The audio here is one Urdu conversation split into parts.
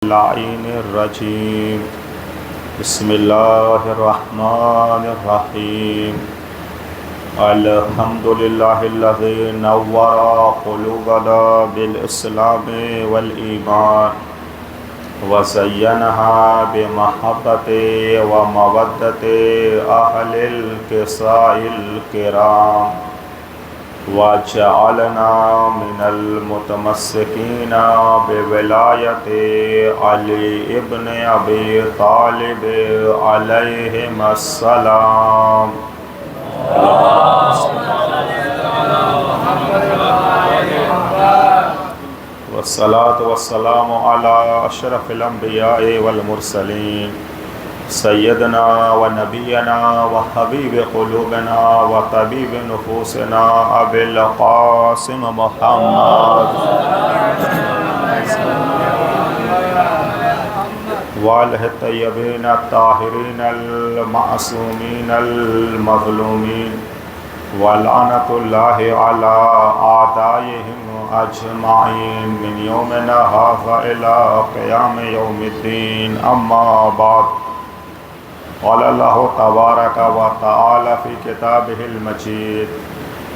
اللعين الرجيم بسم الله الرحمن الرحيم الحمد لله الذي نور قلوبنا بالإسلام والإيمان وزينها بمحبة ومودة أهل الكساء الكرام وجعلنا من المتمسكين بولاية علي ابن أبي طالب عليهم السلام والصلاة والسلام على أشرف الأنبياء والمرسلين سيدنا ونبينا وحبيب قلوبنا وطبيب نفوسنا أبي القاسم محمد وآله الطيبين الطاهرين المعصومين المظلومين ولعنة الله على أعدائهم أجمعين من يومنا هذا إلى قيام يوم الدين أما بعد قال الله تبارك وتعالى في كتابه المجيد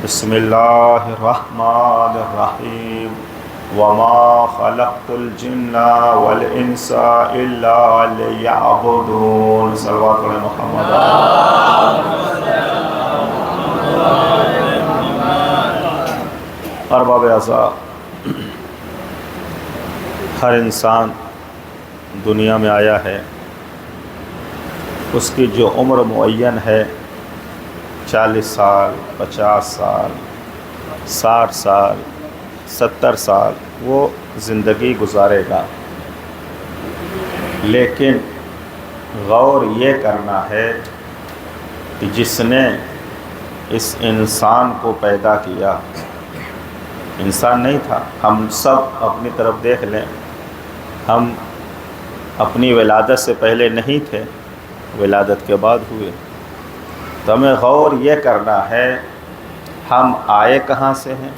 بسم الله الرحمن الرحيم وما خلقت الجن والإنس إلا ليعبدون صلوات على محمد ارباب اعضاء ہر انسان دنیا میں آیا ہے، اس کی جو عمر معین ہے 40 سال 50 سال 60 سال 70 سال وہ زندگی گزارے گا، لیکن غور یہ کرنا ہے کہ جس نے اس انسان کو پیدا کیا، انسان نہیں تھا، ہم سب اپنی طرف دیکھ لیں، ہم اپنی ولادت سے پہلے نہیں تھے، ولادت کے بعد ہوئے، تو ہمیں غور یہ کرنا ہے ہم آئے کہاں سے ہیں،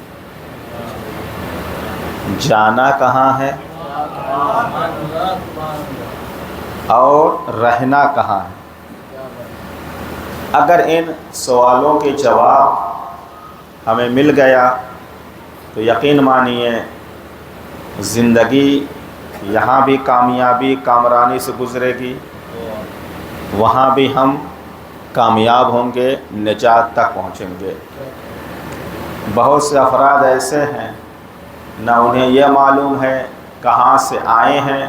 جانا کہاں ہے اور رہنا کہاں ہے۔ اگر ان سوالوں کے جواب ہمیں مل گیا تو یقین مانیے زندگی یہاں بھی کامیابی کامرانی سے گزرے گی، وہاں بھی ہم کامیاب ہوں گے، نجات تک پہنچیں گے۔ بہت سے افراد ایسے ہیں نہ انہیں یہ معلوم ہے کہاں سے آئے ہیں،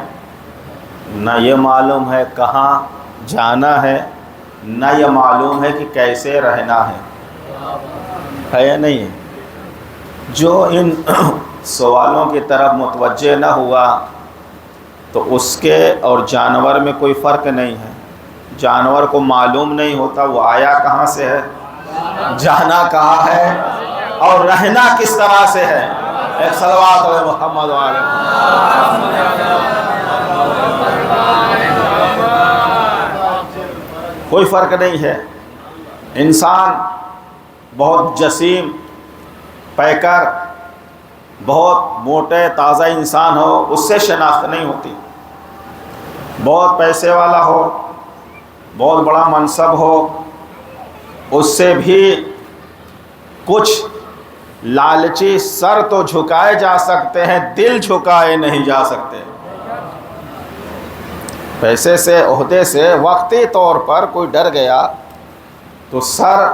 نہ یہ معلوم ہے کہاں جانا ہے، نہ یہ معلوم ہے کہ کیسے رہنا ہے یا نہیں ہے۔ جو ان سوالوں کی طرف متوجہ نہ ہوا تو اس کے اور جانور میں کوئی فرق نہیں ہے۔ جانور کو معلوم نہیں ہوتا وہ آیا کہاں سے ہے، جانا کہاں ہے اور رہنا کس طرح سے ہے۔ ایک صلوات علی محمد وعلیہ کوئی فرق نہیں ہے۔ انسان بہت جسیم پیکر بہت موٹے تازہ انسان ہو، اس سے شناخت نہیں ہوتی۔ بہت پیسے والا ہو، بہت بڑا منصب ہو، اس سے بھی کچھ لالچی سر تو جھکائے جا سکتے ہیں، دل جھکائے نہیں جا سکتے۔ پیسے سے عہدے سے وقتی طور پر کوئی ڈر گیا تو سر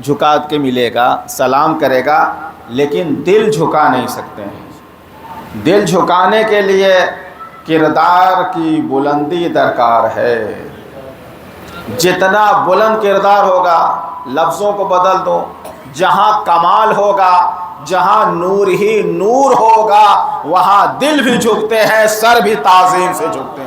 جھکا کے ملے گا، سلام کرے گا، لیکن دل جھکا نہیں سکتے ہیں۔ دل جھکانے کے لیے کردار کی بلندی درکار ہے۔ جتنا بلند کردار ہوگا، لفظوں کو بدل دو، جہاں کمال ہوگا، جہاں نور ہی نور ہوگا، وہاں دل بھی جھکتے ہیں، سر بھی تعظیم سے جھکتے ہیں۔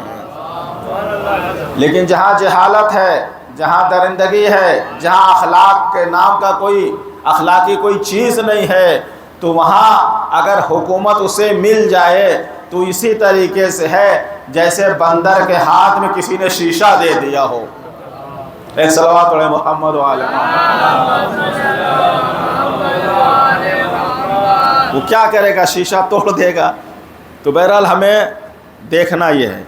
لیکن جہاں جہالت ہے، جہاں درندگی ہے، جہاں اخلاق کے نام کا کوئی اخلاقی کوئی چیز نہیں ہے، تو وہاں اگر حکومت اسے مل جائے تو اسی طریقے سے ہے جیسے بندر کے ہاتھ میں کسی نے شیشہ دے دیا ہو۔ ایک صلوات علی محمد وعلیہ وہ کیا کرے گا؟ شیشہ توڑ دے گا۔ تو بہرحال ہمیں دیکھنا یہ ہے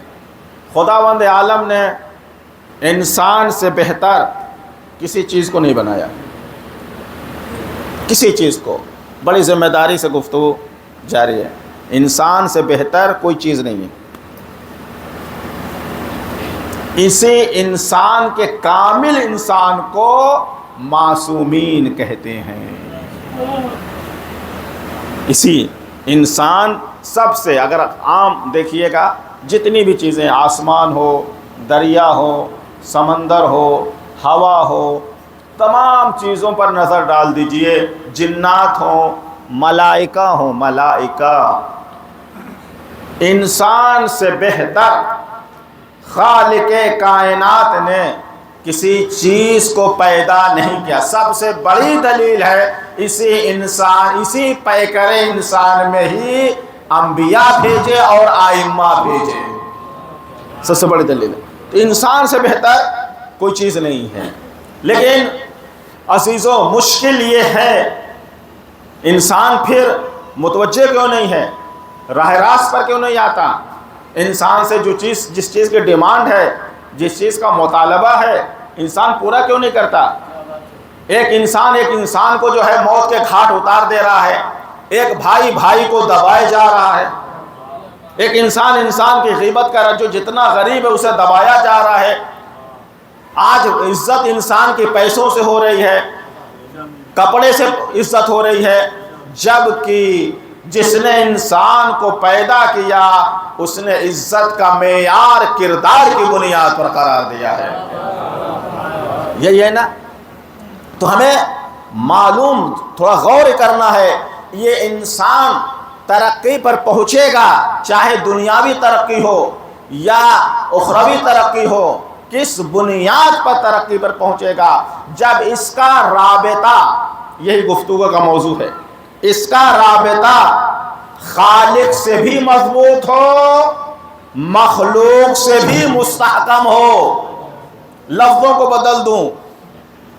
خداوند عالم نے انسان سے بہتر کسی چیز کو نہیں بنایا، کسی چیز کو۔ بڑی ذمہ داری سے گفتگو جاری ہے، انسان سے بہتر کوئی چیز نہیں ہے۔ اسی انسان کے کامل انسان کو معصومین کہتے ہیں۔ اسی انسان سب سے، اگر عام دیکھیے گا جتنی بھی چیزیں، آسمان ہو، دریا ہو، سمندر ہو، ہوا ہو، تمام چیزوں پر نظر ڈال دیجئے، جنات ہوں، ملائکہ ہوں، ملائکہ، انسان سے بہتر خالق کائنات نے کسی چیز کو پیدا نہیں کیا۔ سب سے بڑی دلیل ہے اسی پیکر انسان میں ہی انبیاء بھیجے اور ائمہ بھیجے، سب سے بڑی دلیل ہے۔ تو انسان سے بہتر کوئی چیز نہیں ہے۔ لیکن عزیزو مشکل یہ ہے، انسان پھر متوجہ کیوں نہیں ہے، راہ راست پر کیوں نہیں آتا؟ انسان سے جس چیز کی ڈیمانڈ ہے، جس چیز کا مطالبہ ہے، انسان پورا کیوں نہیں کرتا؟ ایک انسان کو جو ہے موت کے گھاٹ اتار دے رہا ہے، ایک بھائی کو دبائے جا رہا ہے، ایک انسان کی غیبت کر رہا ہے، جو جتنا غریب ہے اسے دبایا جا رہا ہے۔ آج عزت انسان کی پیسوں سے ہو رہی ہے، کپڑے سے عزت ہو رہی ہے، جبکہ جس نے انسان کو پیدا کیا اس نے عزت کا معیار کردار کی بنیاد پر قرار دیا ہے۔ یہی ہے نا؟ تو ہمیں معلوم تھوڑا غور کرنا ہے، یہ انسان ترقی پر پہنچے گا، چاہے دنیاوی ترقی ہو یا اخروی ترقی ہو، کس بنیاد پر ترقی پر پہنچے گا؟ جب اس کا رابطہ، یہی گفتگو کا موضوع ہے، اس کا رابطہ خالق سے بھی مضبوط ہو، مخلوق سے بھی مستحکم ہو۔ لفظوں کو بدل دوں،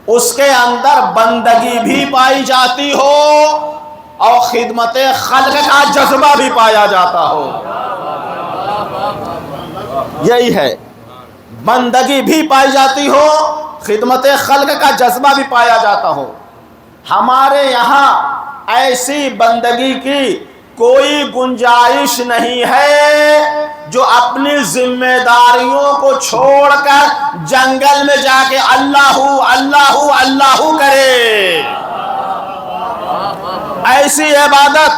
اس کے اندر بندگی بھی پائی جاتی ہو اور خدمت خلق کا جذبہ بھی پایا جاتا ہو۔ یہی ہے، بندگی بھی پائی جاتی ہو، خدمت خلق کا جذبہ بھی پایا جاتا ہو۔ ہمارے یہاں ایسی بندگی کی کوئی گنجائش نہیں ہے جو اپنی ذمہ داریوں کو چھوڑ کر جنگل میں جا کے اللہ اللہ اللہ کرے۔ ایسی عبادت،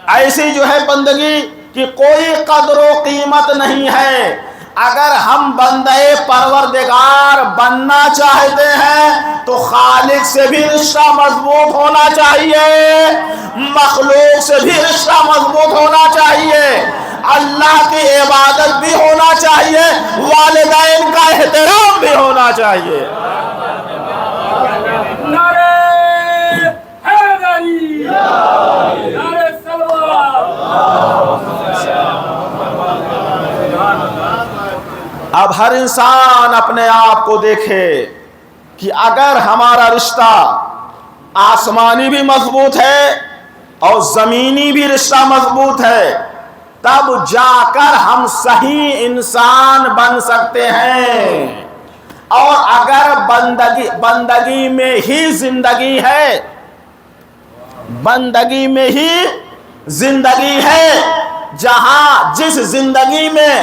ایسی جو ہے بندگی کی کوئی قدر و قیمت نہیں ہے۔ اگر ہم بندے پروردگار بننا چاہتے ہیں تو خالق سے بھی رشتہ مضبوط ہونا چاہیے، مخلوق سے بھی رشتہ مضبوط ہونا چاہیے، اللہ کی عبادت بھی ہونا چاہیے، والدین کا احترام بھی ہونا چاہیے۔ نعرہ حیدری، نعرہ اب ہر انسان اپنے آپ کو دیکھے کہ اگر ہمارا رشتہ آسمانی بھی مضبوط ہے اور زمینی بھی رشتہ مضبوط ہے، تب جا کر ہم صحیح انسان بن سکتے ہیں۔ اور اگر بندگی میں ہی زندگی ہے، بندگی میں ہی زندگی ہے، جس زندگی میں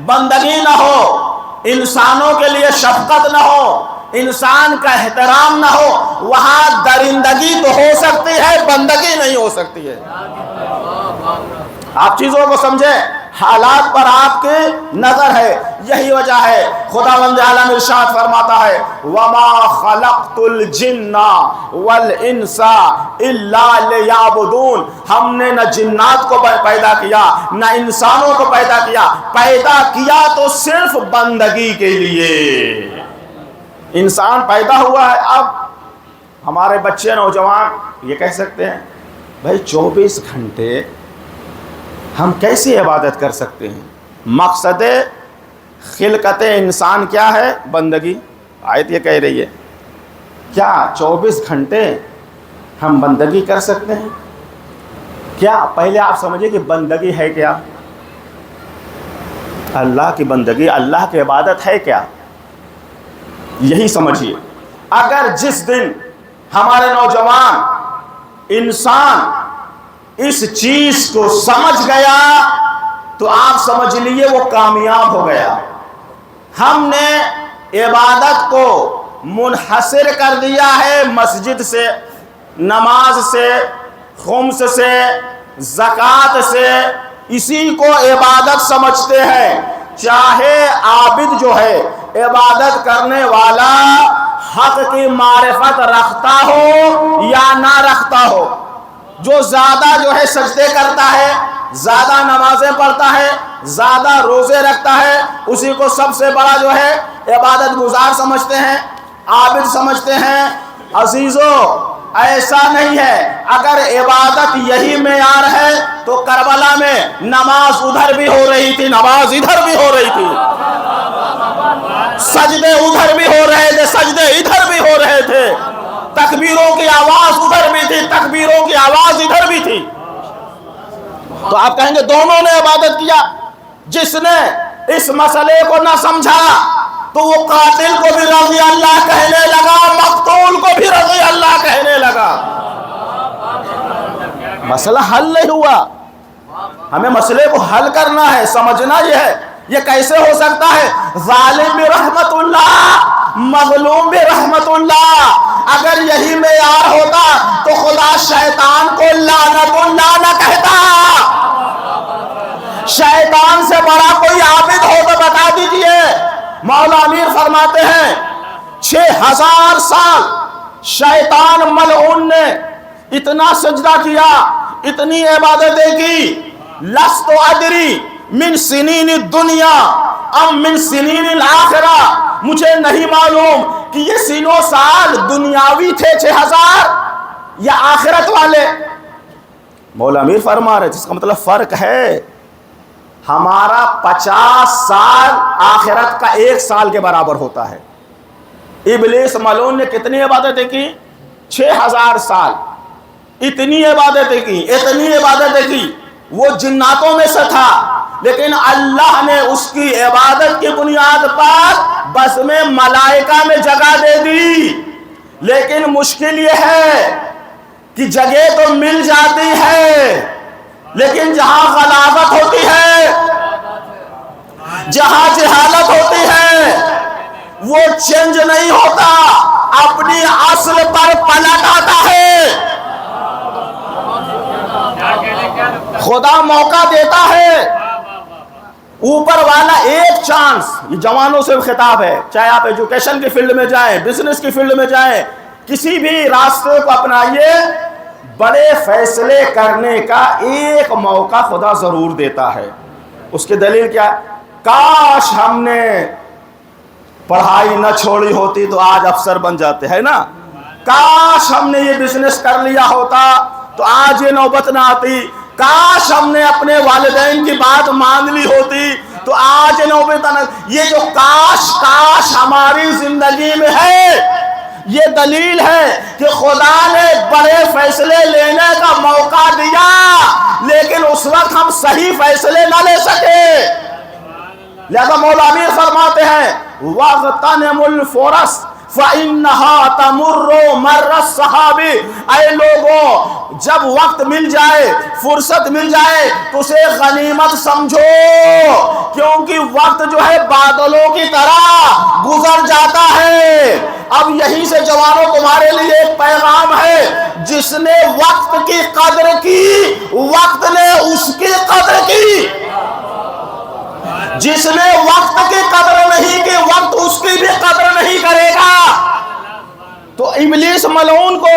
بندگی نہ ہو، انسانوں کے لیے شفقت نہ ہو، انسان کا احترام نہ ہو، وہاں درندگی تو ہو سکتی ہے، بندگی نہیں ہو سکتی ہے۔ آپ چیزوں کو سمجھیں، حالات پر آپ کی نظر ہے۔ یہی وجہ ہے خداوند عالم ارشاد فرماتا ہے وَمَا خَلَقْتُ الْجِنَّ وَالْإِنسَ إِلَّا لِيَعْبُدُونَ، ہم نے نہ جنات کو پیدا کیا نہ انسانوں کو پیدا کیا تو صرف بندگی کے لیے۔ انسان پیدا ہوا ہے، اب ہمارے بچے نوجوان یہ کہہ سکتے ہیں بھائی 24 گھنٹے ہم کیسی عبادت کر سکتے ہیں؟ مقصد خلقت انسان کیا ہے؟ بندگی۔ آیت یہ کہہ رہی ہے کیا 24 گھنٹے ہم بندگی کر سکتے ہیں؟ کیا پہلے آپ سمجھیں کہ بندگی ہے کیا؟ اللہ کی بندگی، اللہ کی عبادت ہے کیا؟ یہی سمجھیے، اگر جس دن ہمارے نوجوان انسان اس چیز کو سمجھ گیا تو آپ سمجھ لیجیے وہ کامیاب ہو گیا۔ ہم نے عبادت کو منحصر کر دیا ہے مسجد سے، نماز سے، خمس سے، زکوٰۃ سے، اسی کو عبادت سمجھتے ہیں۔ چاہے عابد جو ہے، عبادت کرنے والا حق کی معرفت رکھتا ہو یا نہ رکھتا ہو، جو زیادہ جو ہے سجدے کرتا ہے، زیادہ نمازیں پڑھتا ہے، زیادہ روزے رکھتا ہے، اسی کو سب سے بڑا جو ہے عبادت گزار سمجھتے ہیں، عابد سمجھتے ہیں۔ عزیزو، ایسا نہیں ہے۔ اگر عبادت یہی معیار ہے تو کربلا میں نماز ادھر بھی ہو رہی تھی، نماز ادھر بھی ہو رہی تھی، سجدے ادھر بھی ہو رہے تھے، سجدے ادھر بھی ہو رہے تھے، تکبیروں کی آواز ادھر بھی تھی، تکبیروں کی آواز ادھر بھی تھی۔ تو آپ کہیں گے دونوں نے عبادت کیا۔ جس نے اس مسئلے کو نہ سمجھا تو وہ قاتل کو بھی رضی اللہ کہنے لگا، مقتول کو بھی رضی اللہ کہنے لگا۔ مسئلہ حل نہیں ہوا۔ ہمیں مسئلے کو حل کرنا ہے، سمجھنا یہ ہے یہ کیسے ہو سکتا ہے۔ ظالم بھی رحمت اللہ، مظلوم بھی رحمت اللہ۔ اگر یہی معیار ہوتا تو خدا شیطان کو لعنت اللہ نہ کہتا۔ شیطان سے بڑا کوئی عابد ہو تو بتا دیجئے۔ مولا امیر فرماتے ہیں 6000 سال شیطان ملعون نے اتنا سجدہ کیا، اتنی عبادتیں کی۔ لست ادری من سنین الدنیا ام من سنین الاخرہ، مجھے نہیں معلوم کہ یہ سینوں سال دنیاوی تھے 6000 یا آخرت والے۔ مولا امیر فرما رہے جس کا مطلب فرق ہے، ہمارا 50 سال آخرت کا 1 سال کے برابر ہوتا ہے۔ ابلیس ملعون نے کتنی عبادتیں کی؟ 6000 سال، اتنی عبادتیں کی، اتنی عبادتیں کی۔ وہ جناتوں میں سے تھا، لیکن اللہ نے اس کی عبادت کی بنیاد پر بس میں ملائکہ میں جگہ دے دی۔ لیکن مشکل یہ ہے کہ جگہ تو مل جاتی ہے، لیکن جہاں غلاظت ہوتی ہے، جہاں جہالت ہوتی ہے، وہ چینج نہیں ہوتا، اپنی اصل پر پلٹ آتا ہے۔ خدا موقع دیتا ہے، اوپر والا ایک چانس۔ یہ جوانوں سے خطاب ہے، چاہے آپ ایجوکیشن کی فیلڈ میں جائیں، بزنس کی فیلڈ میں جائیں، کسی بھی راستے کو اپنائیے، بڑے فیصلے کرنے کا ایک موقع خدا ضرور دیتا ہے۔ اس کی دلیل کیا؟ کاش ہم نے پڑھائی نہ چھوڑی ہوتی تو آج افسر بن جاتے ہیں نا، کاش ہم نے یہ بزنس کر لیا ہوتا تو آج یہ نوبت نہ آتی، کاش ہم نے اپنے والدین کی بات مان لی ہوتی تو آج نوبت نہ۔ یہ جو کاش کاش ہماری زندگی میں ہے، یہ دلیل ہے کہ خدا نے بڑے فیصلے لینے کا موقع دیا، لیکن اس وقت ہم صحیح فیصلے نہ لے سکے۔ لہذا مولا امیر فرماتے ہیں وَاغْتَنِمُوا الْفُرَصَ فَإِنَّهَا تَمُرُّ مَرَّ السَّحَابِ۔ اے لوگوں، جب وقت مل جائے، فرصت مل جائے تو اسے غنیمت سمجھو، کیونکہ وقت جو ہے بادلوں کی طرح گزر جاتا ہے۔ اب یہیں سے جوانوں تمہارے لیے ایک پیغام ہے، جس نے وقت کی قدر کی، وقت نے اس کی قدر کی۔ جس نے وقت کی قدر نہیں کی، وقت اس کی بھی قدر نہیں کرے گا۔ تو ابلیس ملعون کو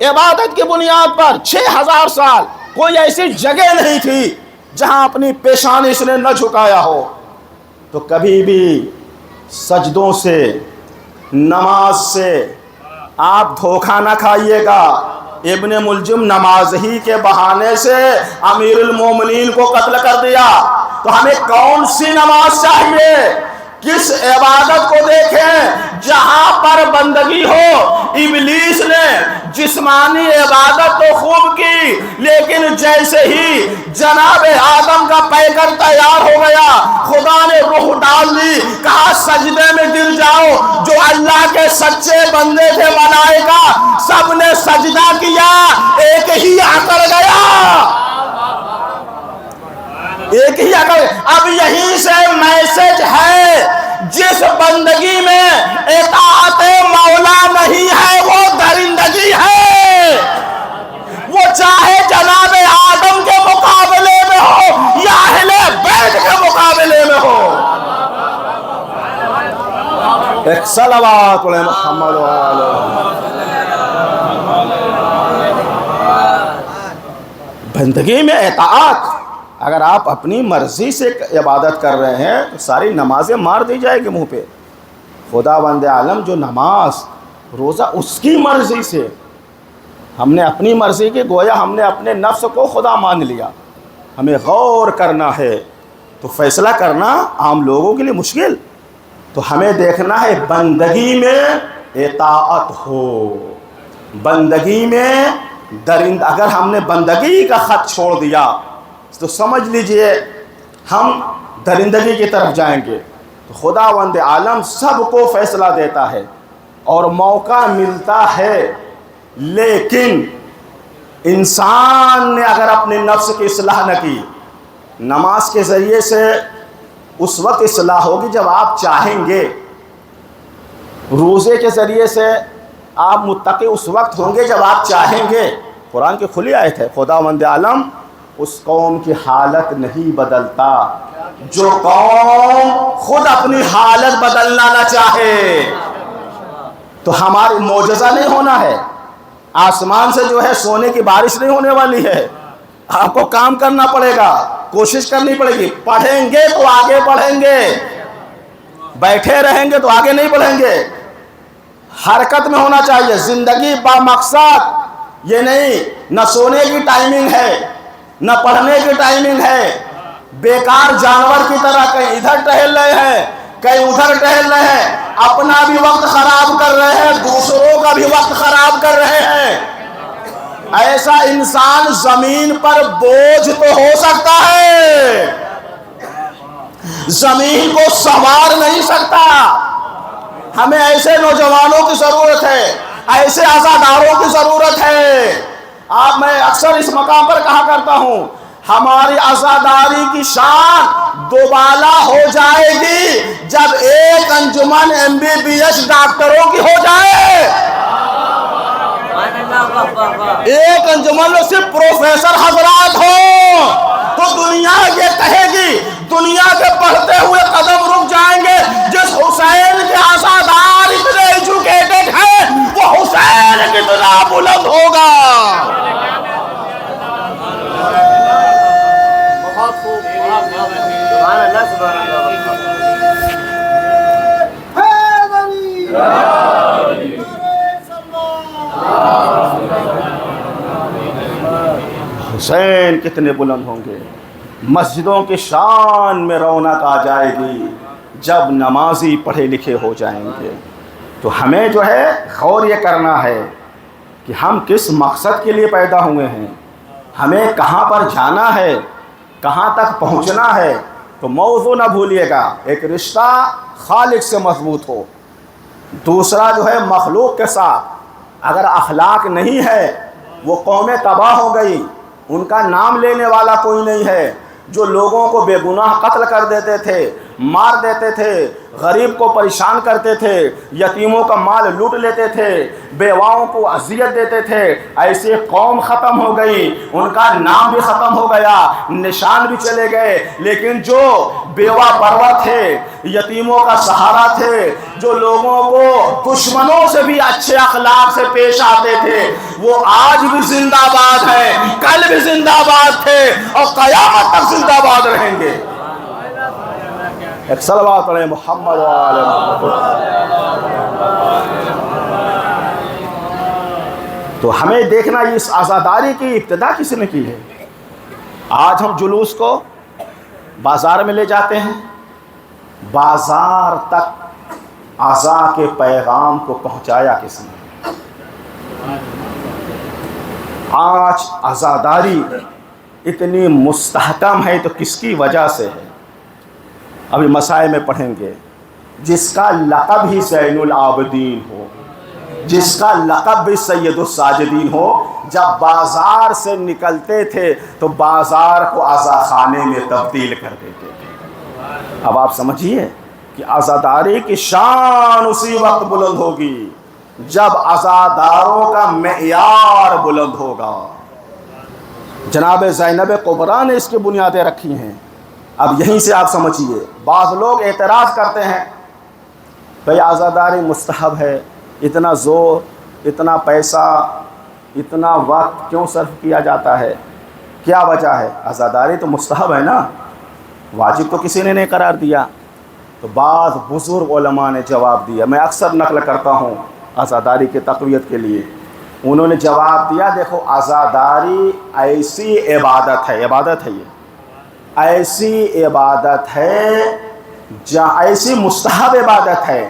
عبادت کی بنیاد پر 6000 سال کوئی ایسی جگہ نہیں تھی جہاں اپنی پیشانی اس نے نہ جھکایا ہو۔ تو کبھی بھی سجدوں سے، نماز سے آپ دھوکہ نہ کھائیے گا۔ ابن ملجم نماز ہی کے بہانے سے امیر المومنین کو قتل کر دیا۔ تو ہمیں کون سی نماز چاہیے؟ کس عبادت کو دیکھیں جہاں پر بندگی ہو۔ ابلیس نے جسمانی عبادت تو خوب کی، لیکن جیسے ہی جناب آدم کا پیکر تیار ہو گیا، خدا روح ڈال دی, کہا سجدے میں گر جاؤ. جو اللہ کے سچے بندے تھے ملائکہ, سب نے سجدہ کیا, ایک ہی اکڑ گیا, ایک ہی اکڑ. اب یہیں سے میسج ہے, جس بندگی میں اطاعت مولا نہیں ہے وہ درندگی ہے. وہ چاہے جناب آدم کے مقابلے میں ہو یا اہل بیت کے مقابلے میں ہو. ایک صلوات علی محمد بندگی میں اطاعت. اگر آپ اپنی مرضی سے عبادت کر رہے ہیں تو ساری نمازیں مار دی جائے گی منہ پہ. خدا بند عالم جو نماز روزہ اس کی مرضی سے, ہم نے اپنی مرضی کی, گویا ہم نے اپنے نفس کو خدا مان لیا. ہمیں غور کرنا ہے تو فیصلہ کرنا عام لوگوں کے لیے مشکل. تو ہمیں دیکھنا ہے بندگی میں اطاعت ہو, بندگی میں درند. اگر ہم نے بندگی کا خط چھوڑ دیا تو سمجھ لیجئے ہم درندگی کی طرف جائیں گے. تو خداوند عالم سب کو فیصلہ دیتا ہے اور موقع ملتا ہے, لیکن انسان نے اگر اپنے نفس کی اصلاح نہ کی, نماز کے ذریعے سے اس وقت اصلاح ہوگی جب آپ چاہیں گے, روزے کے ذریعے سے آپ متقی اس وقت ہوں گے جب آپ چاہیں گے. قرآن کی کھلی آیت ہے, خداوند عالم اس قوم کی حالت نہیں بدلتا جو قوم خود اپنی حالت بدلنا نہ چاہے. تو ہماری معجزہ نہیں ہونا ہے, آسمان سے جو ہے سونے کی بارش نہیں ہونے والی ہے. آپ کو کام کرنا پڑے گا, کوشش کرنی پڑے گی. پڑھیں گے تو آگے بڑھیں گے, بیٹھے رہیں گے تو آگے نہیں بڑھیں گے. حرکت میں ہونا چاہیے. زندگی با مقصد یہ نہیں نہ سونے کی ٹائمنگ ہے نہ پڑھنے کی ٹائمنگ ہے. بیکار جانور کی طرح کہیں ادھر ٹہل رہے ہیں کہیں ادھر ٹہل رہے ہیں, اپنا بھی وقت خراب کر رہے ہیں, دوسروں کا بھی وقت خراب کر رہے ہیں. ایسا انسان زمین پر بوجھ تو ہو سکتا ہے, زمین کو سنوار نہیں سکتا. ہمیں ایسے نوجوانوں کی ضرورت ہے, ایسے عزاداروں کی ضرورت ہے. میں اکثر اس مقام پر کہا کرتا ہوں, ہماری عزاداری کی شان دوبالا ہو جائے گی جب ایک انجمن MBBS ڈاکٹروں کی ہو جائے. ایک انجمن میں صرف پروفیسر حضرات ہوں تو دنیا یہ کہے گی, دنیا کے بڑھتے ہوئے قدم رک جائیں گے. جس حسین کے عزادار اتنے ایجوکیٹڈ ہیں وہ حسین کتنا بلند ہوگا. حسین کتنے بلند ہوں گے. مسجدوں کی شان میں رونق آ جائے گی جب نمازی پڑھے لکھے ہو جائیں گے. تو ہمیں جو ہے غور یہ کرنا ہے کہ ہم کس مقصد کے لیے پیدا ہوئے ہیں, ہمیں کہاں پر جانا ہے, کہاں تک پہنچنا ہے. تو موضوع نہ بھولیے گا, ایک رشتہ خالق سے مضبوط ہو, دوسرا جو ہے مخلوق کے ساتھ. اگر اخلاق نہیں ہے وہ قومیں تباہ ہو گئی, ان کا نام لینے والا کوئی نہیں ہے. جو لوگوں کو بے گناہ قتل کر دیتے تھے, مار دیتے تھے, غریب کو پریشان کرتے تھے, یتیموں کا مال لوٹ لیتے تھے, بیواؤں کو اذیت دیتے تھے, ایسے قوم ختم ہو گئی, ان کا نام بھی ختم ہو گیا, نشان بھی چلے گئے. لیکن جو بیوہ پرور تھے, یتیموں کا سہارا تھے, جو لوگوں کو دشمنوں سے بھی اچھے اخلاق سے پیش آتے تھے, وہ آج بھی زندہ باد ہیں, کل بھی زندہ باد تھے اور قیامت تک زندہ باد رہیں گے. ایک صلوات علی محمد و آل محمد. تو ہمیں دیکھنا اس عزاداری کی ابتدا کس نے کی ہے. آج ہم جلوس کو بازار میں لے جاتے ہیں, بازار تک عزا کے پیغام کو پہنچایا کس نے. آج عزاداری اتنی مستحکم ہے تو کس کی وجہ سے ہے. ابھی مسائل میں پڑھیں گے، جس کا لقب ہی زین العابدین ہو، جس کا لقب بھی سید الساجدین ہو، جب بازار سے نکلتے تھے تو بازار کو عزا خانے میں تبدیل کر دیتے تھے۔ اب آپ سمجھیے کہ عزاداری کی شان اسی وقت بلند ہوگی جب عزاداروں کا معیار بلند ہوگا۔ جناب زینب کبریٰ نے اس کی بنیادیں رکھی ہیں۔ اب یہیں سے آپ سمجھیے، بعض لوگ اعتراض کرتے ہیں بھئی عزاداری مستحب ہے، اتنا زور، اتنا پیسہ، اتنا وقت کیوں صرف کیا جاتا ہے؟ کیا وجہ ہے؟ عزاداری تو مستحب ہے نا، واجب تو کسی نے نہیں قرار دیا۔ تو بعض بزرگ علماء نے جواب دیا، میں اکثر نقل کرتا ہوں عزاداری کی تقویت کے لیے، انہوں نے جواب دیا، دیکھو عزاداری ایسی عبادت ہے، عبادت ہے، یہ ایسی عبادت ہے، ایسی مستحب عبادت ہے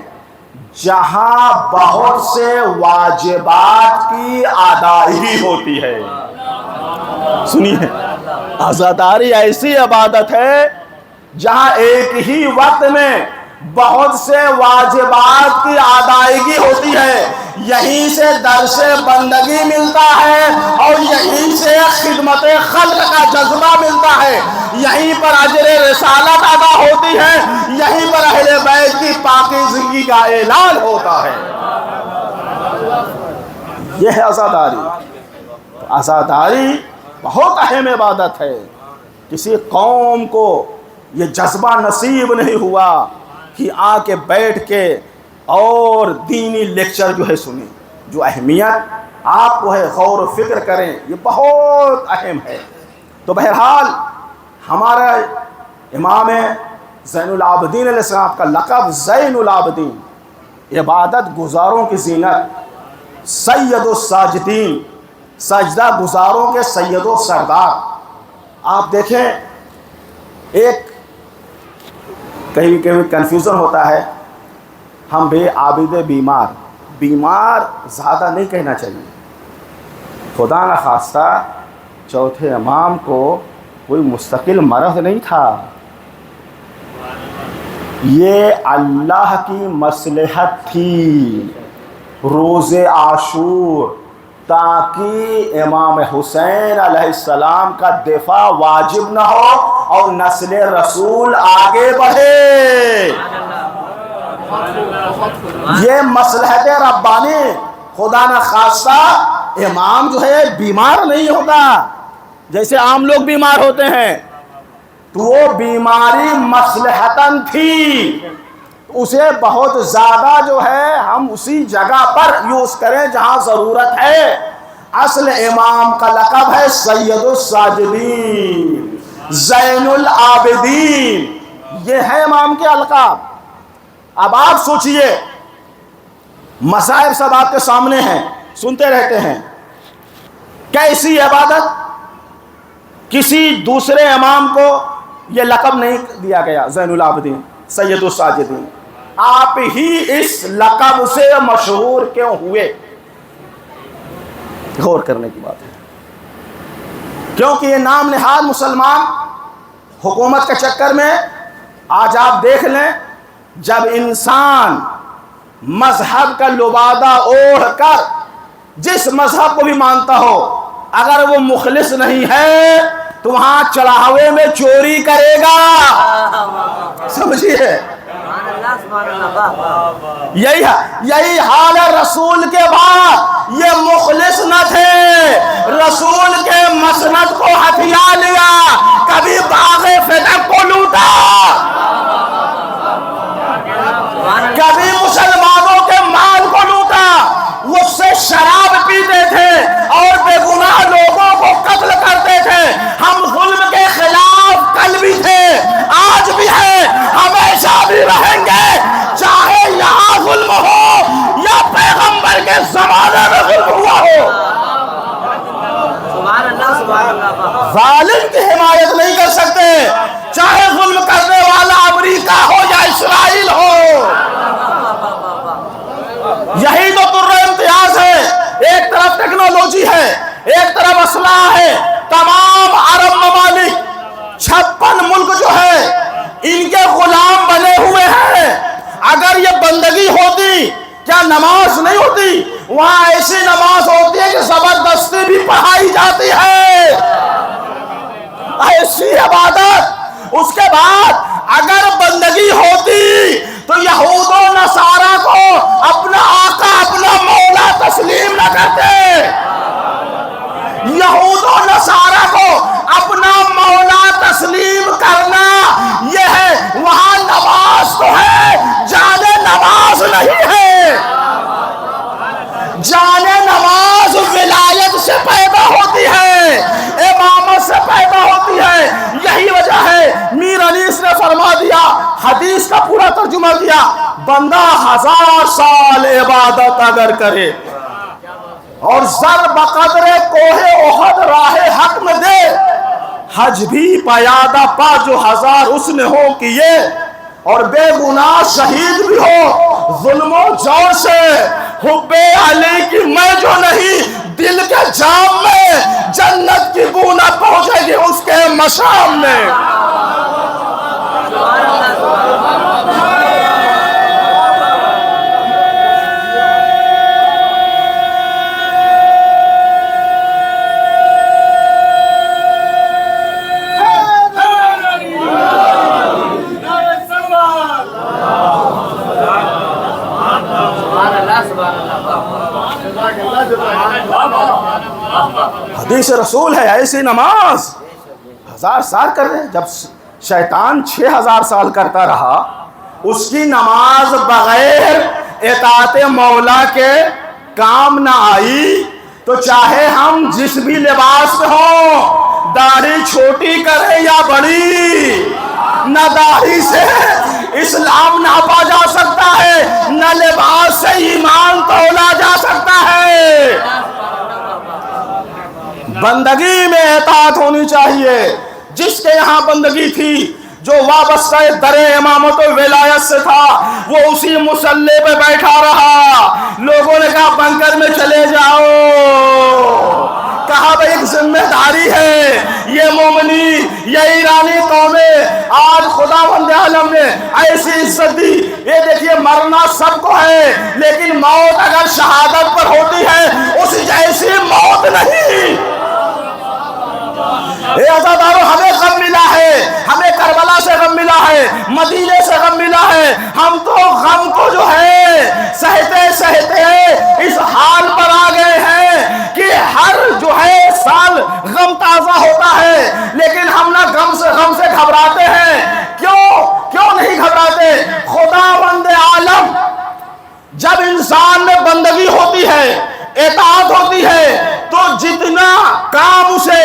جہاں بہت سے واجبات کی ادائیگی ہوتی ہے۔ سنیے، عزاداری ایسی عبادت ہے جہاں ایک ہی وقت میں بہت سے واجبات کی ادائیگی ہوتی ہے، یہیں سے درس بندگی ملتا ہے اور یہیں سے خدمت خلق کا جذبہ ملتا ہے، یہیں پر اجر رسالت ادا ہوتی ہے، یہیں پر اہل بیت کی پاکیزگی کا اعلان ہوتا ہے۔ یہ ہے عزاداری۔ عزاداری بہت اہم عبادت ہے۔ کسی قوم کو یہ جذبہ نصیب نہیں ہوا کہ آ کے بیٹھ کے اور دینی لیکچر جو ہے سنیں، جو اہمیت آپ کو ہے غور و فکر کریں، یہ بہت اہم ہے۔ تو بہرحال ہمارا امام زین العابدین علیہ السلام کا لقب زین العابدین، عبادت گزاروں کی زینت، سید الساجدین، سجدہ گزاروں کے سید و سردار۔ آپ دیکھیں، ایک کہیں کہیں کنفیوژن ہوتا ہے، ہم بے عابد بیمار، بیمار زیادہ نہیں کہنا چاہیے۔ خدا نہ خواستہ چوتھے امام کو کوئی مستقل مرض نہیں تھا، یہ اللہ کی مصلحت تھی، روز عاشور، تاکہ امام حسین علیہ السلام کا دفاع واجب نہ ہو اور نسل رسول آگے بڑھے۔ یہ مصلحت ربانی، خدا نہ خواستہ امام جو ہے بیمار نہیں ہوتا جیسے عام لوگ بیمار ہوتے ہیں، تو وہ بیماری مصلحتاً تھی، اسے بہت زیادہ جو ہے ہم اسی جگہ پر یوز کریں جہاں ضرورت ہے۔ اصل امام کا لقب ہے سید الساجدین، زین العابدین، یہ ہے امام کے القاب۔ اب آپ سوچئے، مصائب سب آپ کے سامنے ہیں، سنتے رہتے ہیں، کیسی عبادت؟ کسی دوسرے امام کو یہ لقب نہیں دیا گیا، زین العابدین، سید الساجدین، آپ ہی اس لقب سے مشہور کیوں ہوئے؟ غور کرنے کی بات ہے، کیونکہ یہ نام نہاد مسلمان حکومت کے چکر میں، آج آپ دیکھ لیں، جب انسان مذہب کا لبادہ اوڑھ کر جس مذہب کو بھی مانتا ہو، اگر وہ مخلص نہیں ہے تو وہاں چڑھاوے میں چوری کرے گا، سمجھیے۔ یہی حال ہے رسول کے بعد، یہ مخلص نہ تھے، رسول کے مسند کو ہتھیا لیا، کبھی باغ فتح کو لوٹا، کبھی مسلمانوں کے مال کو لوٹا، اس سے شراب پیتے تھے اور بے گناہ لوگوں کو قتل کرتے تھے۔ ہم ظلم کے خلاف کل بھی تھے، آج بھی ہیں، ہمیشہ بھی رہیں گے، چاہے یہاں ظلم ہو یا پیغمبر کے زمانے میں ظلم ہوا ہو۔ ظالم کی حمایت نہیں کر سکتے، چاہے ظلم کرنے والا امریکہ ہو یا اسرائیل ہو۔ یہی تو در امتیاز ہے، ایک طرف ٹیکنالوجی ہے، ایک طرف اسلحہ ہے، تمام عرب ممالک 56 ملک جو ہے ان کے غلام وہاں نماز نہیں ہوتی، وہاں ایسی نماز ہوتی ہے کہ زبردستی بھی پڑھائی جاتی ہے، ایسی عبادت۔ اس کے بعد اگر بندگی ہوتی تو یہود و نصارہ کو اپنا آقا اپنا مولا تسلیم نہ کرتے، یہود و نصارہ کو اپنا مولا تسلیم کرنا یہ ہے۔ وہاں نماز تو ہے، جانے نماز نہیں ہے۔ جانے نماز ولایت سے پیدا ہوتی ہے، امامت سے پیدا ہوتی ہے۔ یہی وجہ ہے میر انیس نے فرما دیا، حدیث کا پورا ترجمہ دیا، بندہ 1000 سال عبادت اگر کرے اور زر بقدر کوہ احد راہ حق میں دے، حج بھی پیادہ پا جو 1000 اس نے ہو کیے، اور بے گناہ شہید بھی ہو ظلم و جور سے، حب علی کی میں جو نہیں دل کے جام میں، جنت کی بو نہ پہنچے گی اس کے مشام میں۔ حدیث رسول ہے ایسی نماز 1000 سال کر رہے۔ جب شیطان 6000 سال کرتا رہا، اس کی نماز بغیر اطاعت مولا کے کام نہ آئی، تو چاہے ہم جس بھی لباس میں ہوں، داڑھی چھوٹی کرے یا بڑی، نہ داڑھی سے اسلام ناپا جا سکتا ہے، نہ لباس سے ایمان تولا جا سکتا ہے۔ بندگی میں اطاعت ہونی چاہیے۔ جس کے یہاں بندگی تھی، جو وابستہ در امامت و ولایت سے تھا، وہ اسی مصلی پہ بیٹھا رہا۔ لوگوں نے کہا بنکر میں چلے جاؤ، کہا بھئی ایک ذمہ داری ہے، یہ مومنی، یہ ایرانی قومیں، آج خداوند عالم نے ایسی عزت دی۔ یہ دیکھیے مرنا سب کو ہے، لیکن موت اگر شہادت پر ہوتی ہے، اس جیسی موت نہیں۔ اے عزادارو، ہمیں غم ملا ہے، ہمیں کربلا سے غم ملا ہے، مدینے سے غم ملا ہے۔ ہم تو غم کو جو ہے سہتے سہتے اس حال پر آ گئے ہیں کہ ہر جو ہے سال غم تازہ ہوتا ہے، لیکن ہم نہ غم سے گھبراتے ہیں۔ کیوں نہیں گھبراتے؟ خداوند عالم جب انسان میں بندگی ہوتی ہے، اطاعت ہوتی ہے، تو جتنا کام اسے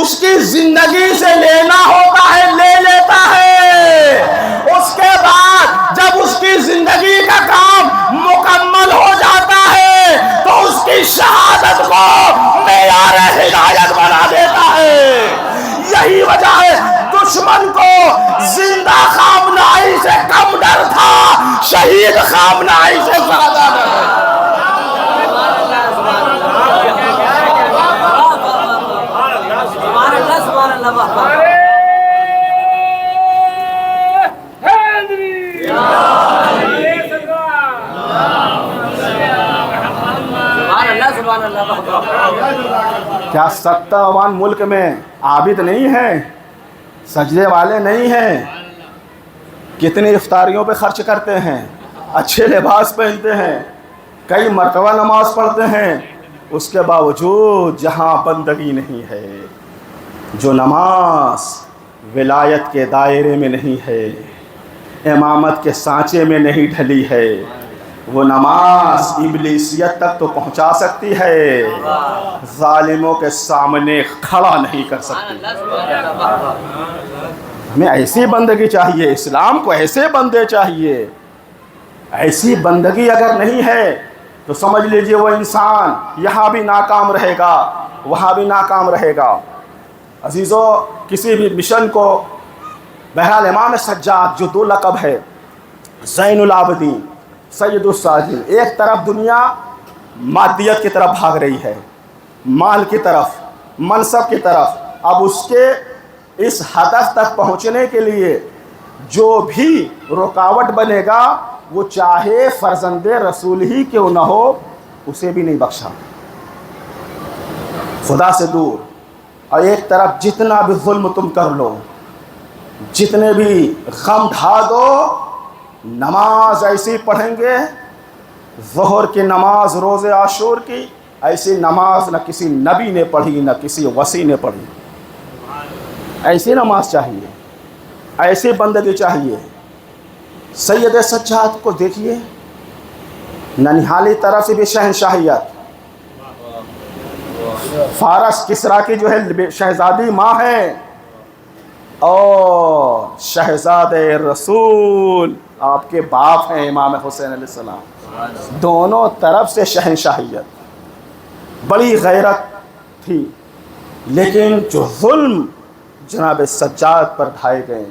اس کی زندگی سے لینا ہوتا ہے لے لیتا ہے۔ اس کے بعد جب اس کی زندگی کا کام مکمل ہو جاتا ہے تو اس کی شہادت کو معیار ہدایت بنا دیتا ہے۔ یہی وجہ ہے دشمن کو زندہ خامنائی سے کم ڈر تھا، شہید خامنائی سے زیادہ ڈر ہے۔ کیا 70 ملک میں عابد نہیں ہیں، سجدے والے نہیں ہیں؟ کتنی افطاریوں پہ خرچ کرتے ہیں، اچھے لباس پہنتے ہیں، کئی مرتبہ نماز پڑھتے ہیں، اس کے باوجود جہاں بندگی نہیں ہے، جو نماز ولایت کے دائرے میں نہیں ہے، امامت کے سانچے میں نہیں ڈھلی ہے، وہ نماز ابلیسیت تک تو پہنچا سکتی ہے، ظالموں کے سامنے کھڑا نہیں کر سکتی۔ ہمیں ایسی بندگی چاہیے، اسلام کو ایسے بندے چاہیے۔ ایسی بندگی اگر نہیں ہے تو سمجھ لیجئے وہ انسان یہاں بھی ناکام رہے گا، وہاں بھی ناکام رہے گا۔ عزیزو، کسی بھی مشن کو، بہرحال امام سجاد جو 2 لقب ہے، زین العابدین، سید الساجدین، ایک طرف دنیا مادیت کی طرف بھاگ رہی ہے، مال کی طرف، منصب کی طرف، اب اس کے اس ہدف تک پہنچنے کے لیے جو بھی رکاوٹ بنے گا وہ چاہے فرزند رسول ہی کیوں نہ ہو اسے بھی نہیں بخشا، خدا سے دور۔ اور ایک طرف جتنا بھی ظلم تم کر لو، جتنے بھی غم ڈھا دو، نماز ایسی پڑھیں گے، ظہر کی نماز روز عاشور کی، ایسی نماز نہ کسی نبی نے پڑھی نہ کسی وصی نے پڑھی۔ ایسی نماز چاہیے، ایسی بندگی چاہیے۔ سید سجاد کو دیکھیے، ننہالی طرف سے بھی شہنشاہیت، فارس کسرا کی جو ہے شہزادی ماں ہے، اور شہزاد رسول آپ کے باپ ہیں امام حسین علیہ السلام، دونوں طرف سے شہنشاہیت، بڑی غیرت تھی۔ لیکن جو ظلم جناب سجاد پر ڈھائے گئے،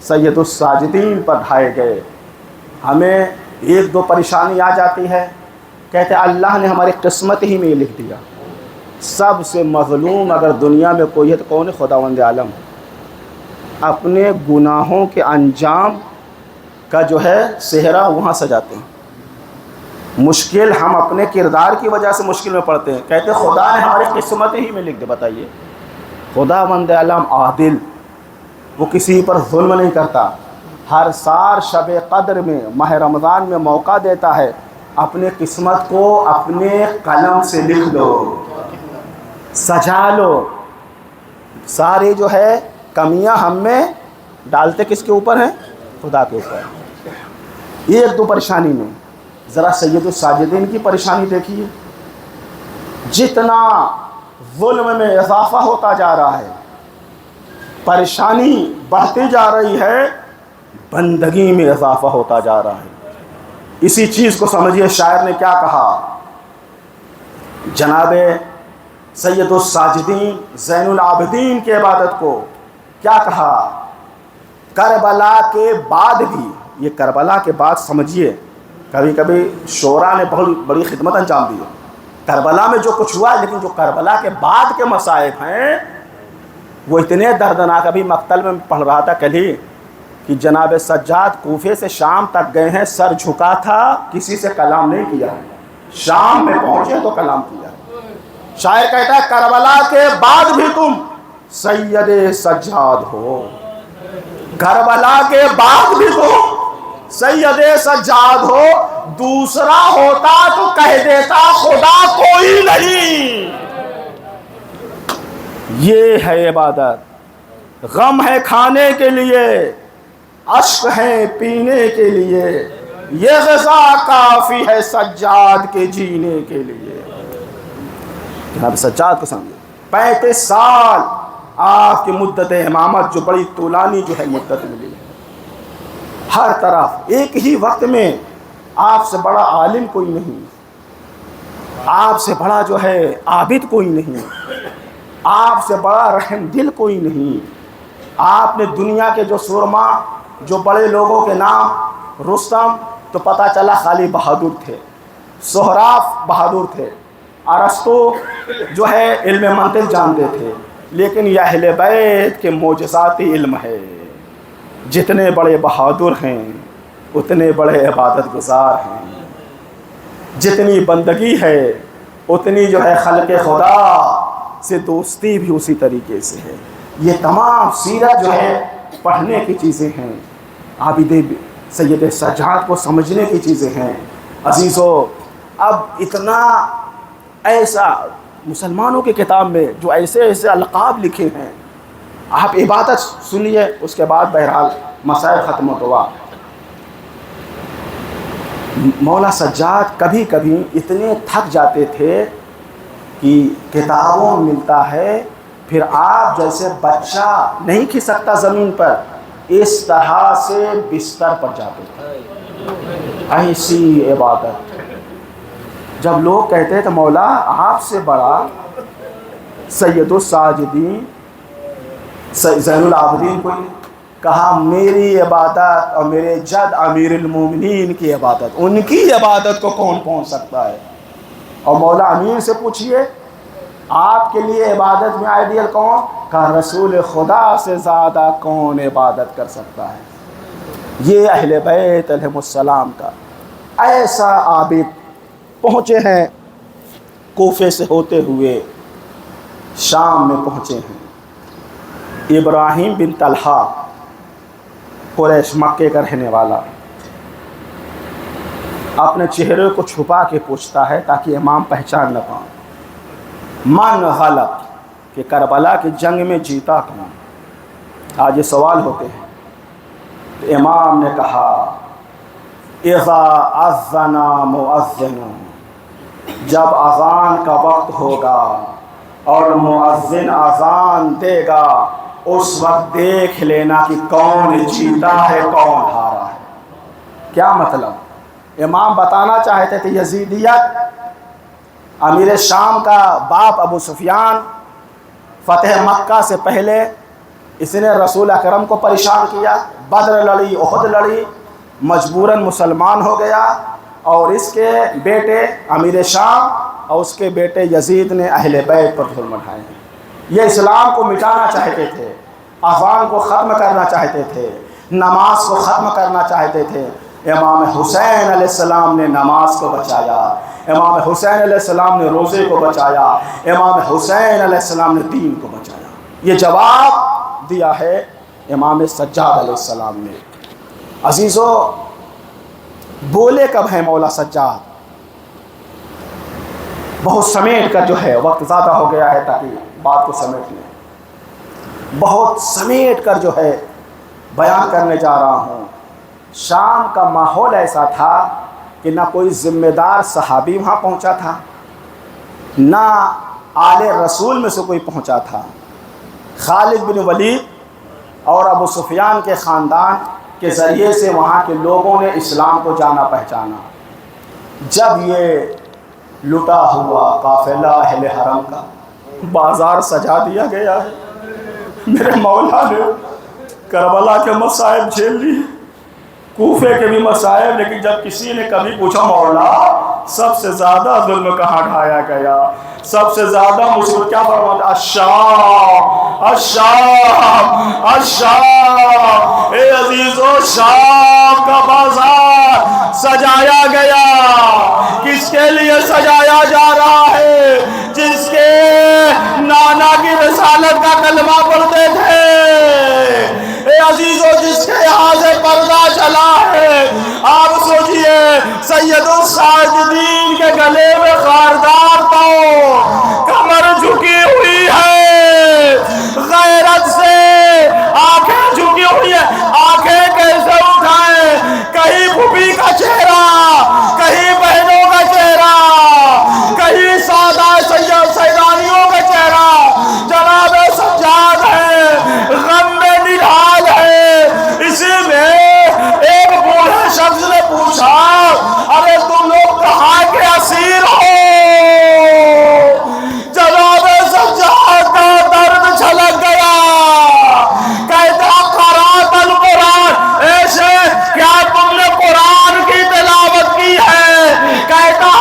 سید الساجدین پر ڈھائے گئے، ہمیں ایک دو پریشانی آ جاتی ہے، کہتے ہیں اللہ نے ہماری قسمت ہی میں یہ لکھ دیا۔ سب سے مظلوم اگر دنیا میں کوئی ہے تو کون ہے؟ خداوند عالم۔ اپنے گناہوں کے انجام کا جو ہے صحرا وہاں سجاتے ہیں، مشکل ہم اپنے کردار کی وجہ سے مشکل میں پڑتے ہیں، کہتے ہیں خدا نے ہماری قسمت ہی میں لکھ دے۔ بتائیے، خداوند عالم عادل، وہ کسی پر ظلم نہیں کرتا۔ ہر سال شب قدر میں ماہ رمضان میں موقع دیتا ہے، اپنے قسمت کو اپنے قلم سے لکھ لو، سجا لو۔ سارے جو ہے کمیاں ہم میں ڈالتے کس کے اوپر ہیں؟ خدا کے اوپر۔ ایک دو پریشانی میں ذرا سید الساجدین کی پریشانی دیکھیے، جتنا ظلم میں اضافہ ہوتا جا رہا ہے، پریشانی بڑھتی جا رہی ہے، بندگی میں اضافہ ہوتا جا رہا ہے۔ اسی چیز کو سمجھیے، شاعر نے کیا کہا، جناب سید الساجدین زین العابدین کی عبادت کو کیا کہا، کربلا کے بعد بھی، یہ کربلا کے بعد سمجھیے، کبھی کبھی شعراء نے بہت بڑی خدمت انجام دی ہے، کربلا میں جو کچھ ہوا ہے، لیکن جو کربلا کے بعد کے مصائب ہیں وہ اتنے دردناک۔ ابھی مقتل میں پڑھ رہا تھا کل ہی کہ جناب سجاد کوفے سے شام تک گئے ہیں، سر جھکا تھا، کسی سے کلام نہیں کیا، شام میں پہنچے تو کلام کیا۔ شاعر کہتا ہے کربلا کے بعد بھی تم سید سجاد ہو، کربلا کے بعد بھی تم سید سجاد ہو، دوسرا ہوتا تو کہہ دیتا خدا کوئی نہیں۔ یہ ہے عبادت، غم ہے کھانے کے لیے، اشک ہے پینے کے لیے، یہ غذا کافی ہے سجاد کے جینے کے لیے۔ جناب سجاد کو سمجھے، 35 سال آپ کی مدت امامت، جو بڑی طولانی جو ہے مدت ملی، ہر طرف ایک ہی وقت میں آپ سے بڑا عالم کوئی نہیں، آپ سے بڑا جو ہے عابد کوئی نہیں، آپ سے بڑا رحم دل کوئی نہیں۔ آپ نے دنیا کے جو سورما، جو بڑے لوگوں کے نام، رستم تو پتہ چلا خالی بہادر تھے، سہراب بہادر تھے، ارسطو جو ہے علم منطق جانتے تھے، لیکن یہ اہل بیت کے معجزاتی علم ہے۔ جتنے بڑے بہادر ہیں اتنے بڑے عبادت گزار ہیں، جتنی بندگی ہے اتنی جو ہے خلق خدا سے دوستی بھی اسی طریقے سے ہے۔ یہ تمام سیرت جو ہے پڑھنے کی چیزیں ہیں، عابد سید سجاد کو سمجھنے کی چیزیں ہیں۔ عزیزو، اب اتنا ایسا مسلمانوں کی کتاب میں جو ایسے ایسے القاب لکھے ہیں، آپ عبادت سنیے، اس کے بعد بہرحال مسائل ختم ہوا۔ مولا سجاد کبھی کبھی اتنے تھک جاتے تھے کہ کتابوں میں ملتا ہے، پھر آپ جیسے بچہ نہیں کھسکتا زمین پر، اس طرح سے بستر پر جاتے تھے، ایسی عبادت۔ جب لوگ کہتے تھے مولا آپ سے بڑا سید الساجدین زین العابدین کوئی، کہا میری عبادت اور میرے جد امیر المومنین کی عبادت، ان کی عبادت کو کون پہنچ سکتا ہے؟ اور مولا امین سے پوچھئے آپ کے لیے عبادت میں آئیڈیل کون؟ کہا رسول خدا سے زیادہ کون عبادت کر سکتا ہے؟ یہ اہل بیت علیہ السلام کا ایسا عابد پہنچے ہیں، کوفے سے ہوتے ہوئے شام میں پہنچے ہیں۔ ابراہیم بن طلحہ قریش مکے کا رہنے والا اپنے چہرے کو چھپا کے پوچھتا ہے تاکہ امام پہچان نہ پائیں، من غلب، کہ کربلا کی جنگ میں جیتا کون؟ آج یہ سوال ہوتے ہیں۔ تو امام نے کہا اذا اذن مؤذن، جب اذان کا وقت ہوگا اور مؤذن اذان دے گا اس وقت دیکھ لینا کہ کون جیتا ہے کون ہارا ہے۔ کیا مطلب؟ امام بتانا چاہتے تھے یزیدیت، امیر شام کا باپ ابو سفیان فتح مکہ سے پہلے اس نے رسول اکرم کو پریشان کیا، بدر لڑی، احد لڑی، مجبوراً مسلمان ہو گیا، اور اس کے بیٹے امیر شام اور اس کے بیٹے یزید نے اہل بیت پر ظلم اٹھائے ہیں۔ یہ اسلام کو مٹانا چاہتے تھے، اذان کو ختم کرنا چاہتے تھے، نماز کو ختم کرنا چاہتے تھے۔ امام حسین علیہ السلام نے نماز کو بچایا، امام حسین علیہ السلام نے روزے کو بچایا، امام حسین علیہ السلام نے دین کو بچایا۔ یہ جواب دیا ہے امام سجاد علیہ السلام نے۔ عزیزو، بولے کب ہے مولا سجاد؟ بہت سمیٹ کر جو ہے، وقت زیادہ ہو گیا ہے تاکہ بات کو سمیٹ لیں، بہت سمیٹ کر جو ہے بیان کرنے جا رہا ہوں۔ شام کا ماحول ایسا تھا کہ نہ کوئی ذمہ دار صحابی وہاں پہنچا تھا، نہ آل رسول میں سے کوئی پہنچا تھا۔ خالد بن ولید اور ابو سفیان کے خاندان کے ذریعے سے وہاں کے لوگوں نے اسلام کو جانا پہچانا۔ جب یہ لٹا ہوا قافلہ اہل حرم کا بازار سجا دیا گیا ہے، میرے مولا نے کربلا کے مصائب جھیل لی، کوفے کے بھی مصائب، لیکن جب کسی نے کبھی پوچھا مولا سب سے زیادہ ظلم کہاں ڈھایا گیا، سب سے زیادہ مصیبت کیا فرماتا؟ الشام، الشام، الشام۔ اے عزیزو، شام کا بازار سجایا گیا، کس کے لیے سجایا جا رہا ہے؟ جس کے نانا کی رسالت کا کلمہ پڑھتے تھے۔ اے عزیزو، جس کے یہاں سے پردہ چلا ہے، آپ سوچئے سید الساجدین کے گلے میں خاردار پاؤ، کمر جھکی ہوئی ہے، غیرت سے آنکھیں جھکی ہوئی ہیں، آنکھیں کیسے اٹھائیں؟ کہیں پھوپھی کا چہرہ، کہیں بہنوں کا چہرہ، کہیں سادہ سیدانیوں کا چہرہ، جناب سجاد ہے، غم میں نڈھال ہے۔ اسی میں ایک بوڑھے شخص نے پوچھا، ارے تم لوگ کہاں کے اسیر ہو؟ جناب سجاد کا درد چھلک گیا، کہتا قرأت القرآن، ایسے کیا تم نے قرآن کی تلاوت کی ہے؟ کہتا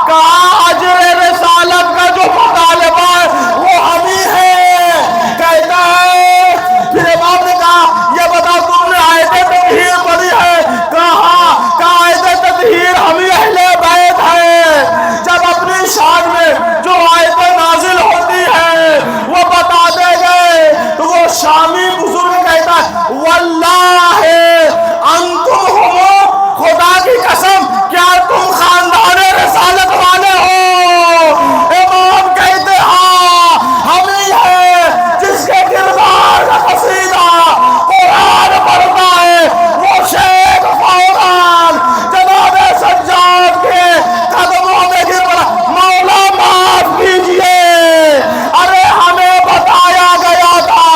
کہا اجر رسالت کا جو مطالبہ ہے وہ ہم ہی ہے۔ کہتا ہے پھر امام نے کہا یہ بتا تم نے آیت تطہیر پڑھی ہے؟ کہا آیت تطہیر ہم ہی اہل بیت ہے۔ جب اپنی شان میں جو آیت نازل ہوتی ہے وہ بتاتے گئے تو وہ شامی بزرگ کہتا ہے واللہ انتم ہو، خدا کی قسم کیا تم خاندان رسالت والے ہو؟ امام کہتے ہاں ہم ہی ہیں، جس کے کردار کا قصیدہ قرآن پڑھتا ہے وہ شیخ فوران جناب سجاد کے قدموں میں گر پڑا، مولا معاف کیجئے، ارے ہمیں بتایا گیا تھا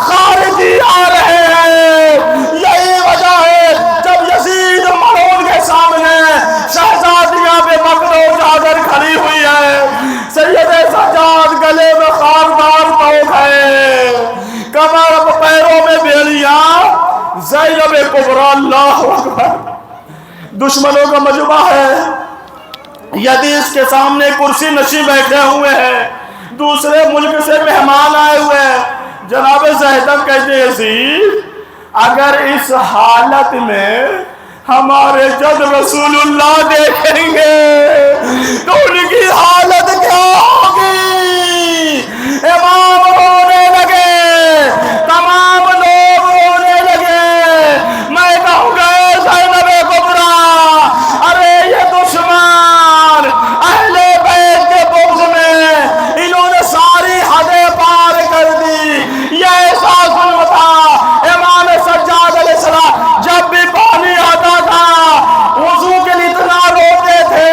خارجی آ رہے ہیں۔ یہی وجہ ہے جب یزید ملعون کے سامنے شہزادیاں بے مقد و چادر کھڑی ہوئی ہے، سید سجاد گلے میں خاردار توق ہے، کمر پیروں میں بیڑیاں، زینب کبریٰ، اللہ اکبر، دشمنوں کا مجمع ہے، یزید کے سامنے کرسی نشین بیٹھے ہوئے ہیں، دوسرے ملک سے مہمان آئے ہوئے ہیں۔ جناب زیدب کہتے ہیں یزید اگر اس حالت میں ہمارے جد رسول اللہ دیکھیں گے تو ان کی حالت کیا ہوگی؟ امام رونے لگے، تمام لوگ رونے لگے۔ میں کہوں گا زینب کبریٰ، ارے یہ دشمن اہل بیت کے بغض میں انہوں نے ساری حدیں پار کر دی۔ یہ ایسا ظلم تھا، امام سجاد علیہ السلام جب بھی پانی آتا تھا وضو کے لیے اتنا روتے تھے،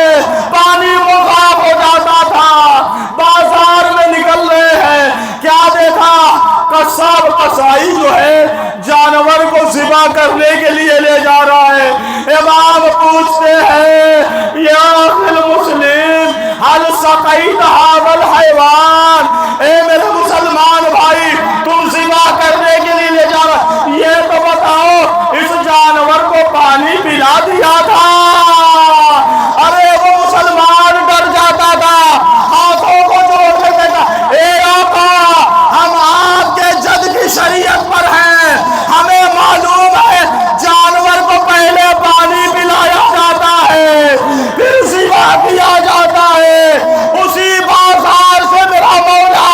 پانی مغاب ہو جاتا تھا۔ بازار میں نکل رہے ہیں، کیا دیکھا؟ قصاب قصائی جو ہے جانور کو ذبح کرنے کے لیے لے جا رہا ہے۔ امام پوچھتے ہیں یا اخی المسلم حل سقیت ھذا الحیوان، اے میرے مسلمان بھائی تم ذبح کرنے کے لیے لے جا رہا، یہ تو بتاؤ اس جانور کو پانی پلا دیا تھا؟ ارے وہ مسلمان ڈر جاتا تھا، ہاتھوں کو جوڑ کے کہتا اے آقا ہم آپ کے جد کی شریعت پر ہیں، ہمیں معلوم ہے جانور کو پہلے پانی پلایا جاتا ہے پھر ذبح کیا جاتا ہے۔ اسی بازار سے میرا مولا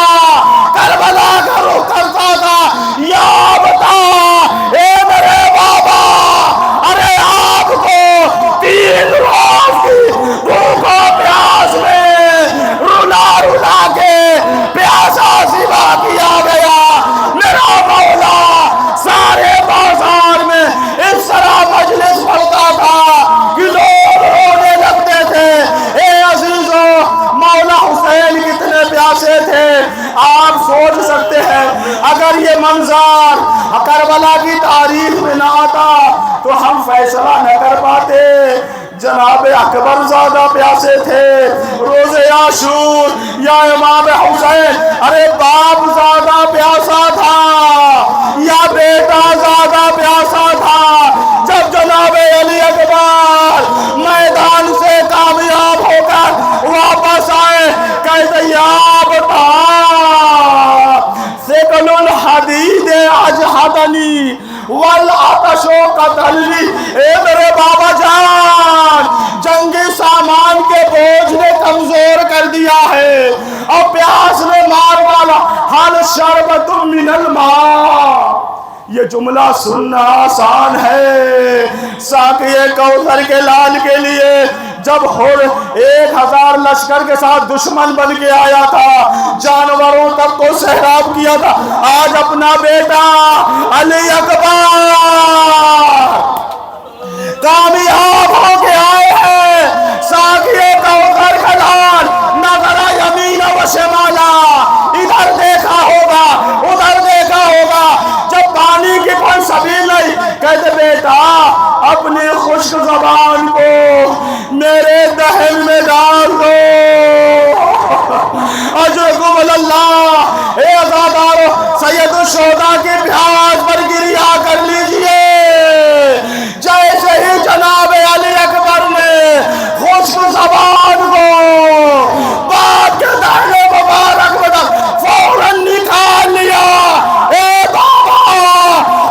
کربلا کا رخ کرتا تھا، یا بتا اے میرے بابا، ارے آپ کو 3 روز کی بھوک و پیاس میں رلا رلا کے پیاسا ذبح کیا گیا۔ میرا مولا سارے بازار میں اس طرح مجلس پڑتا تھا کہ لوگ رونے لگتے تھے۔ اے عزیزو، مولا حسین کتنے پیاسے تھے، آپ سوچ سکتے ہیں اگر یہ منظر کربلا کی تاریخ میں نہ آتا تو ہم فیصلہ نہ کر پاتے۔ جناب اکبر زیادہ پیاسے تھے، روز عاشور یا امام حسین، ارے باپ زیادہ پیاسا تھا یا بیٹا زیادہ پیاسا تھا؟ جب جناب علی اکبر میدان سے کامیاب ہو کر واپس آئے، کہتے یا بتا ثقل الحدید اجہدنی والعطش قتلنی، اے میرے بابا جان جنگی سامان کے بوجھ نے کمزور کر دیا ہے اور پیاس نے مار ڈالا۔ حل شربت من الماء، یہ جملہ سننا آسان ہے۔ ساقی کوثر کے لال کے لیے جب 1000 لشکر کے ساتھ دشمن بن کے آیا تھا، جانوروں تک کو سیراب کیا تھا، آج اپنا بیٹا علی اکبر کامیاب ہو کے آئے ہیں۔ ساقی کوثر کا لال نظر یمین و شمالا، ادھر دیکھا ہوگا ادھر دیکھا ہوگا، جب پانی کی کوئی سبیل نہیں، کہتے بیٹا اپنی خشک زبان کو میرے دہن میں ڈال دو، اجرکم اللہ۔ اے عزادارو، سید الشہداء کی پیاس پر گریا کر لیجئے۔ جیسے ہی جناب علی اکبر نے خشک زبان کو باپ کے دہنے مبارک میں فوراً نکال لیا۔ اے بابا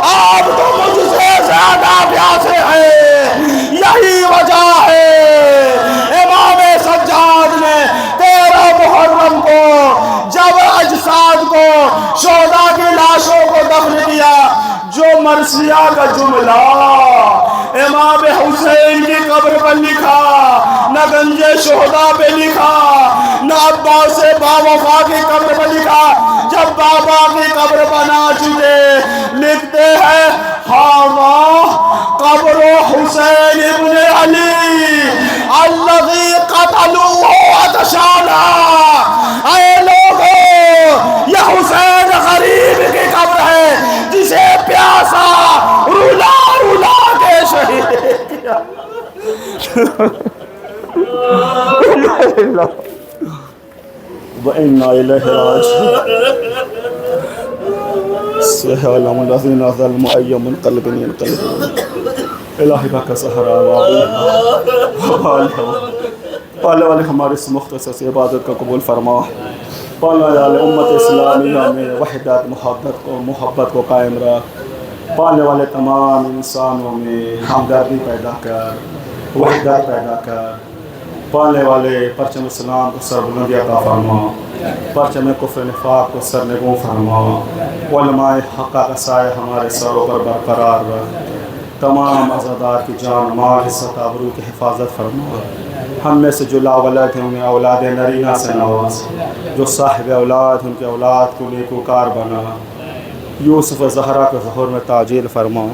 آپ تو مجھ سے زیادہ پیاسے ہیں، یہی وجہ ہے امام سجاد نے 13 محرم کو جب اجساد کو شہداء کی لاشوں کو دفن کیا، جو مرثیہ کا جملہ امام حسین کی قبر پر لکھا، نہ گنج شہداء پہ لکھا، نہ عباس باوفا کی قبر پر لکھا، جب بابا کی قبر بنا چکے لکھتے ہیں ہاذا قبر حسین ابن علی الذی قتلوہ عطشانا۔ اے لوگو، یہ حسین غریب کی قبر ہے جسے پیاسا رلا رلا کے شہید کیا۔ وَإِنَّا إِلَيْهِ رَاجِعُونَ۔ سيعلم الذين ظلموا أي منقلب ينقلبون۔ الہی کا سہارا پالنے والے ہمارے اس مختصر عبادت کا قبول فرما۔ پالنے والے امت اسلامیہ میں وحدت محبت کو قائم رکھ۔ پالنے والے تمام انسانوں میں ہمدردی پیدا کر، وحدت پیدا کر، پالنے والے پرچم اسلام کو سربلندی عطا فرما، پرچم کفر نفاق کو سرنگوں فرما، علماء حق کا سایہ ہمارے سروں پر برقرار رکھ، تمام عزادار کی جان مال عزت آبرو کی حفاظت فرما، ہم میں سے جو لاولد ہیں انہیں اولاد نرینہ سے نواز، جو صاحب اولاد ان کے اولاد کو نیکوکار بنا، یوسف و زہرا کے ظہور میں تعجیل فرما،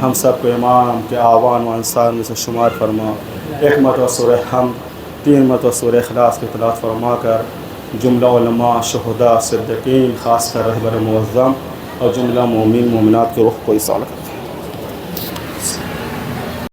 ہم سب کو امام کے آوان و انصار میں سے شمار فرما، ایک مرتبہ سورہ حمد 3 مرتبہ سورہ اخلاص کی تلاوت فرما کر جملہ علماء شہداء صدیقین خاص کر رہبر معظم اور جملہ مومن مومنات کے رخ کو اصال کر